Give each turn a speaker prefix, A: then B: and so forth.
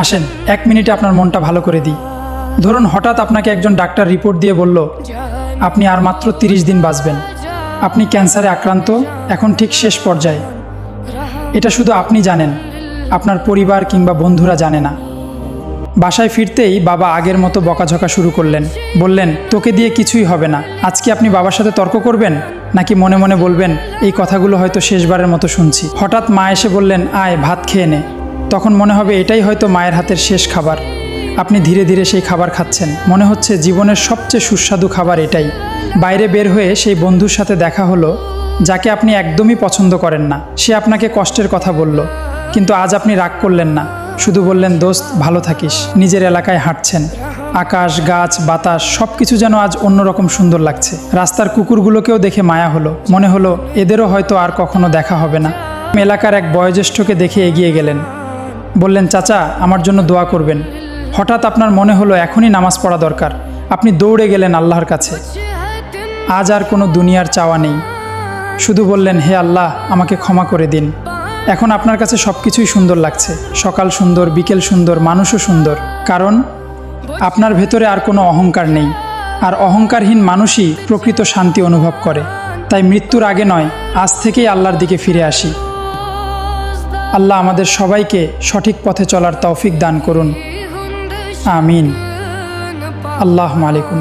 A: আসেন 1 মিনিটে আপনার মনটা ভালো করে দিই। ধরুন হঠাৎ আপনাকে একজন ডাক্তার রিপোর্ট দিয়ে বলল আপনি আর মাত্র 30 দিন বাঁচবেন, আপনি ক্যান্সারে আক্রান্ত, এখন ঠিক শেষ পর্যায়ে। এটা শুধু আপনি জানেন, আপনার পরিবার কিংবা বন্ধুরা জানে না। বাসায় ফিরতেই বাবা আগের মতো বকাঝকা শুরু করলেন। বললেন, তোকে দিয়ে কিছুই হবে না। আজকে আপনি বাবার সাথে তর্ক করবেন, নাকি মনে মনে বলবেন এই কথাগুলো হয়তো শেষবারের মতো শুনছি। হঠাৎ মা এসে বললেন, আয় ভাত খেয়ে নে। তখন মনে হবে এটাই হয়তো মায়ের হাতের শেষ খাবার। আপনি ধীরে ধীরে সেই খাবার খাচ্ছেন, মনে হচ্ছে জীবনের সবচেয়ে সুস্বাদু খাবার এটাই। বাইরে বের হয়ে সেই বন্ধুর সাথে দেখা হলো যাকে আপনি একদমই পছন্দ করেন না। সে আপনাকে কষ্টের কথা বলল, কিন্তু আজ আপনি রাগ করলেন না, শুধু বললেন, দোস্ত ভালো থাকিস। নিজের এলাকায় হাঁটছেন, আকাশ, গাছ, বাতাস সব কিছু যেন আজ অন্যরকম সুন্দর লাগছে। রাস্তার কুকুরগুলোকেও দেখে মায়া হলো, মনে হলো এদেরও হয়তো আর কখনো দেখা হবে না। এলাকার এক বয়োজ্যেষ্ঠকে দেখে এগিয়ে গেলেন, বললেন, চাচা আমার জন্য দোয়া করবেন। হঠাৎ আপনার মনে হলো এখনই নামাজ পড়া দরকার। আপনি দৌড়ে গেলেন আল্লাহর কাছে। আজ আর কোনো দুনিয়ার চাওয়া নেই, শুধু বললেন, হে আল্লাহ আমাকে ক্ষমা করে দিন। এখন আপনার কাছে সব কিছুই সুন্দর লাগছে, সকাল সুন্দর, বিকেল সুন্দর, মানুষও সুন্দর, কারণ আপনার ভেতরে আর কোনো অহংকার নেই। আর অহংকারহীন মানুষই প্রকৃত শান্তি অনুভব করে। তাই মৃত্যুর আগে নয়, আজ থেকেই আল্লাহর দিকে ফিরে আসি। আল্লাহ আমাদের সবাইকে সঠিক পথে চলার তৌফিক দান করুন, আমিন। আল্লাহুম্মা আলাইকুম।